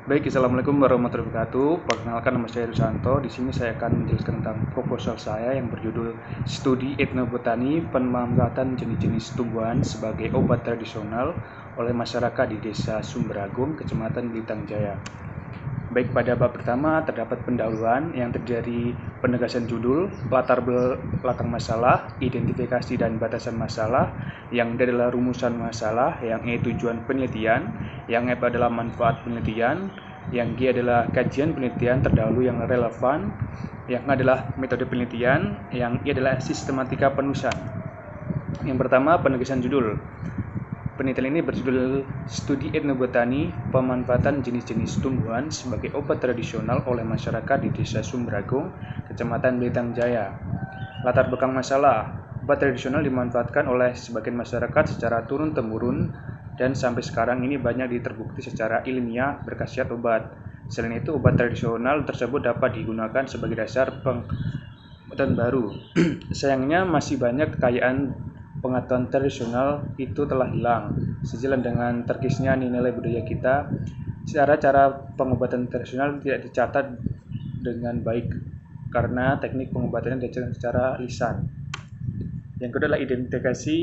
Baik, assalamualaikum warahmatullahi wabarakatuh. Perkenalkan, nama saya Rusanto. Di sini saya akan menjelaskan tentang proposal saya yang berjudul Studi Etnobotani Pemanfaatan Jenis-jenis Tumbuhan sebagai Obat Tradisional oleh Masyarakat di Desa Sumberagung, Kecamatan Blitar Jaya. Baik, pada bab pertama terdapat pendahuluan yang terjadi penegasan judul, latar belakang masalah, identifikasi dan batasan masalah, yang D adalah rumusan masalah, yang E tujuan penelitian, yang F adalah manfaat penelitian, yang G adalah kajian penelitian terdahulu yang relevan, yang A adalah metode penelitian, yang I adalah sistematika penulisan. Yang pertama, penegasan judul. Penelitian ini berjudul Studi Etnobotani Pemanfaatan Jenis-jenis Tumbuhan sebagai Obat Tradisional oleh Masyarakat di Desa Sumberagung, Kecamatan Blitar Jaya. Latar belakang masalah, obat tradisional dimanfaatkan oleh sebagian masyarakat secara turun-temurun dan sampai sekarang ini banyak terbukti secara ilmiah berkhasiat obat. Selain itu, obat tradisional tersebut dapat digunakan sebagai dasar pengobatan baru. Sayangnya masih banyak kekayaan pengetahuan tradisional itu telah hilang. Sejalan dengan terkisnya nilai budaya kita, cara-cara pengobatan tradisional tidak dicatat dengan baik karena teknik pengobatannya dicatat secara lisan. Yang kedua adalah identifikasi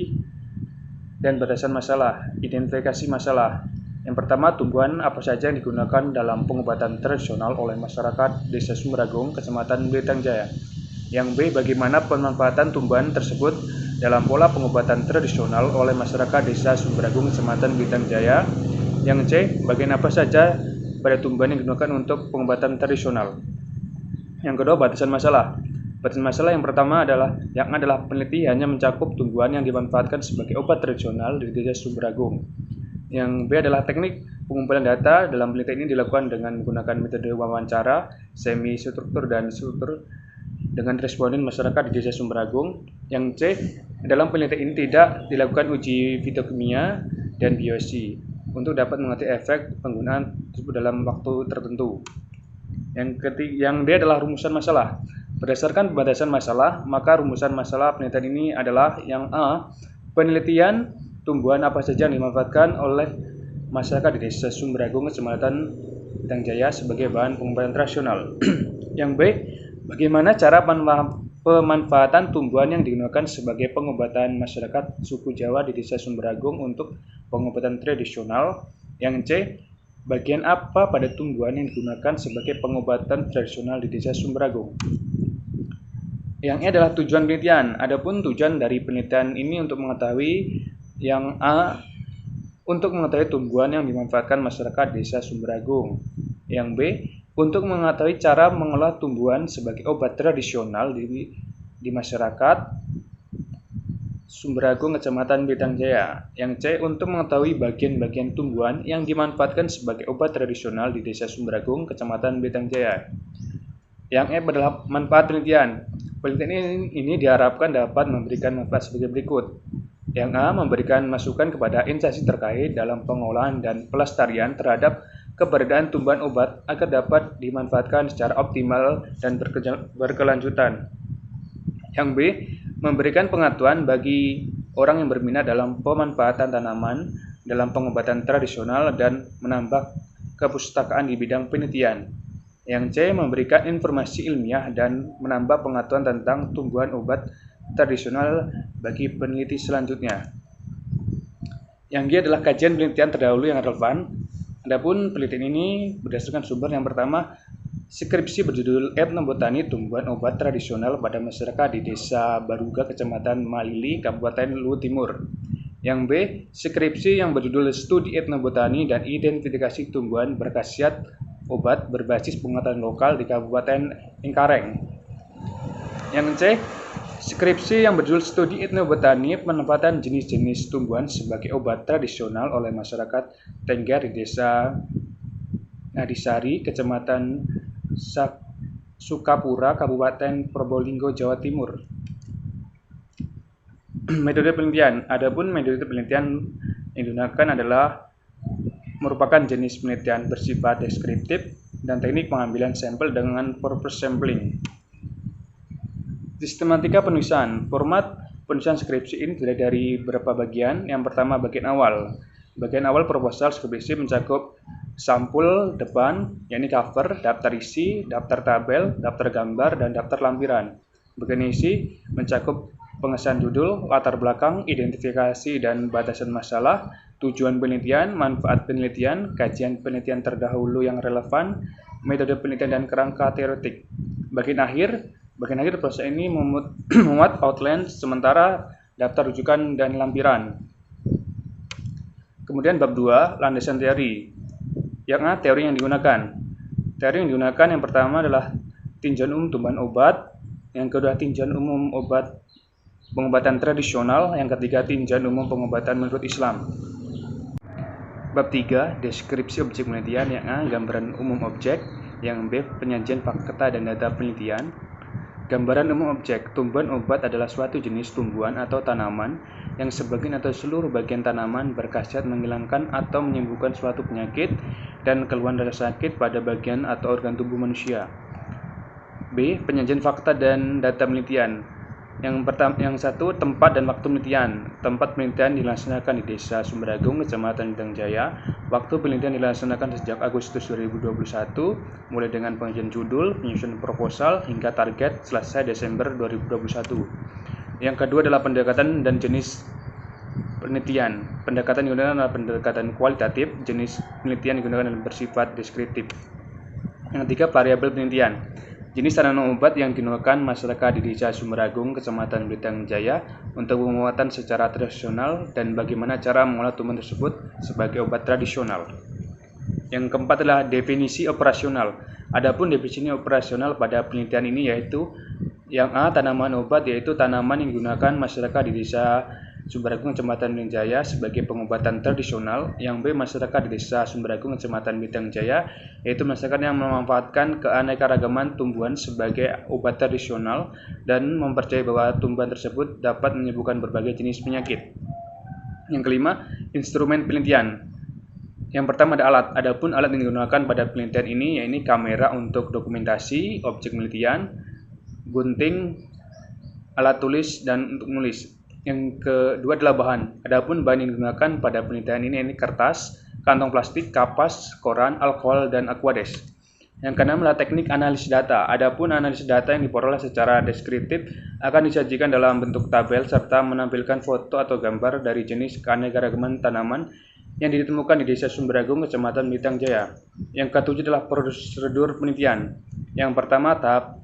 dan batasan masalah. Identifikasi masalah. Yang pertama, tumbuhan apa saja yang digunakan dalam pengobatan tradisional oleh masyarakat Desa Sumberagung, Kecamatan Blitar Jaya. Yang B, bagaimana pemanfaatan tumbuhan tersebut dalam pola pengobatan tradisional oleh masyarakat Desa Sumberagung, Kecamatan Blitar Jaya. Yang C, bagian apa saja pada tumbuhan yang digunakan untuk pengobatan tradisional. Yang kedua, batasan masalah. Batasan masalah yang pertama adalah peneliti hanya mencakup tumbuhan yang dimanfaatkan sebagai obat tradisional di Desa Sumberagung. Yang B adalah teknik pengumpulan data. Dalam penelitian ini dilakukan dengan menggunakan metode wawancara, semi struktur dan struktur dengan responden masyarakat di Desa Sumberagung. Yang C, dalam penelitian ini tidak dilakukan uji fitokimia dan biosi untuk dapat mengerti efek penggunaan tersebut dalam waktu tertentu. Yang D adalah rumusan masalah. Berdasarkan batasan masalah, maka rumusan masalah penelitian ini adalah yang A, penelitian tumbuhan apa saja yang dimanfaatkan oleh masyarakat di Desa Sumberagung, Kecamatan Blitar Jaya sebagai bahan pengobatan tradisional. Yang B, bagaimana cara pemanfaatan tumbuhan yang digunakan sebagai pengobatan masyarakat suku Jawa di Desa Sumberagung untuk pengobatan tradisional. Yang C, bagian apa pada tumbuhan yang digunakan sebagai pengobatan tradisional di Desa Sumberagung. Yang E adalah tujuan penelitian. Adapun tujuan dari penelitian ini untuk mengetahui yang A, untuk mengetahui tumbuhan yang dimanfaatkan masyarakat Desa Sumberagung. Yang B, untuk mengetahui cara mengolah tumbuhan sebagai obat tradisional di masyarakat Sumberagung, Kecamatan Blitar Jaya. Yang C, untuk mengetahui bagian-bagian tumbuhan yang dimanfaatkan sebagai obat tradisional di Desa Sumberagung, Kecamatan Blitar Jaya. Yang F adalah manfaat penelitian. Penelitian ini diharapkan dapat memberikan manfaat sebagai berikut. Yang A, memberikan masukan kepada instansi terkait dalam pengolahan dan pelestarian terhadap keberadaan tumbuhan obat agar dapat dimanfaatkan secara optimal dan berkelanjutan. Yang B, memberikan pengetahuan bagi orang yang berminat dalam pemanfaatan tanaman dalam pengobatan tradisional dan menambah kepustakaan di bidang penelitian. Yang C, memberikan informasi ilmiah dan menambah pengetahuan tentang tumbuhan obat tradisional bagi peneliti selanjutnya. Yang G adalah kajian penelitian terdahulu yang relevan. Adapun penelitian ini berdasarkan sumber yang pertama, skripsi berjudul Etnobotani Tumbuhan Obat Tradisional pada Masyarakat di Desa Baruga, Kecamatan Malili, Kabupaten Luwu Timur. Yang B, skripsi yang berjudul Studi Etnobotani dan Identifikasi Tumbuhan Berkhasiat Obat berbasis pengetahuan lokal di Kabupaten Cengkareng. Yang C, skripsi yang berjudul Studi Etnobotani Pemanfaatan Jenis-jenis Tumbuhan sebagai Obat Tradisional oleh Masyarakat Tengger di Desa Ngadisari, Kecamatan Sukapura, Kabupaten Probolinggo, Jawa Timur. Metode penelitian. Adapun metode penelitian yang digunakan adalah merupakan jenis penelitian bersifat deskriptif dan teknik pengambilan sampel dengan purpose sampling. Sistematika penulisan. Format penulisan skripsi ini terdiri dari beberapa bagian. Yang pertama, bagian awal. Bagian awal proposal skripsi mencakup sampul depan, yakni cover, daftar isi, daftar tabel, daftar gambar, dan daftar lampiran. Bagian isi mencakup pengesahan judul, latar belakang, identifikasi dan batasan masalah, tujuan penelitian, manfaat penelitian, kajian penelitian terdahulu yang relevan, metode penelitian dan kerangka teoretik. Bagian akhir proses ini memuat outline sementara, daftar rujukan dan lampiran. Kemudian bab 2, landasan teori. Yang A, teori yang digunakan. Teori yang digunakan yang pertama adalah tinjauan umum tumbuhan obat, yang kedua tinjauan umum pengobatan tradisional, yang ketiga tinjauan umum pengobatan menurut Islam. Bab 3, deskripsi objek penelitian. Yang A, gambaran umum objek, yang B, penyajian fakta dan data penelitian. Gambaran umum objek, tumbuhan obat adalah suatu jenis tumbuhan atau tanaman yang sebagian atau seluruh bagian tanaman berkhasiat menghilangkan atau menyembuhkan suatu penyakit dan keluhan rasa sakit pada bagian atau organ tubuh manusia. B, penyajian fakta dan data penelitian. Yang satu, tempat dan waktu penelitian. Tempat penelitian dilaksanakan di Desa Sumberagung, Kecamatan Bintang Jaya. Waktu penelitian dilaksanakan sejak Agustus 2021, mulai dengan pengajuan judul, penyusunan proposal, hingga target selesai Desember 2021. Yang kedua adalah pendekatan dan jenis penelitian. Pendekatan yang digunakan adalah pendekatan kualitatif, jenis penelitian digunakan adalah bersifat deskriptif. Yang ketiga, variabel penelitian. Jenis tanaman obat yang digunakan masyarakat di Desa Sumberagung, Kecamatan Bintang Jaya untuk pengobatan secara tradisional dan bagaimana cara mengolah tumbuhan tersebut sebagai obat tradisional. Yang keempat adalah definisi operasional. Adapun definisi operasional pada penelitian ini yaitu yang A, tanaman obat yaitu tanaman yang digunakan masyarakat di Desa Sumberagung, Kecamatan Bintang Jaya sebagai pengobatan tradisional. Yang B, masyarakat di Desa Sumberagung, Kecamatan Bintang Jaya yaitu masyarakat yang memanfaatkan keanekaragaman tumbuhan sebagai obat tradisional dan mempercayai bahwa tumbuhan tersebut dapat menyembuhkan berbagai jenis penyakit. Yang kelima, instrumen penelitian. Yang pertama ada alat. Adapun alat yang digunakan pada penelitian ini yaitu kamera untuk dokumentasi objek penelitian, gunting, alat tulis dan untuk menulis. Yang kedua adalah bahan. Adapun bahan yang digunakan pada penelitian ini kertas, kantong plastik, kapas, koran, alkohol, dan aquades. Yang keenam adalah teknik analisis data. Adapun analisis data yang diperoleh secara deskriptif akan disajikan dalam bentuk tabel serta menampilkan foto atau gambar dari jenis keanekaragaman tanaman yang ditemukan di Desa Sumberagung, Kecamatan Bintang Jaya. Yang ketujuh adalah prosedur penelitian. Yang pertama, tahap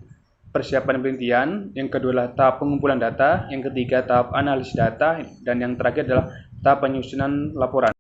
persiapan penelitian, yang kedua adalah tahap pengumpulan data, yang ketiga tahap analisis data, dan yang terakhir adalah tahap penyusunan laporan.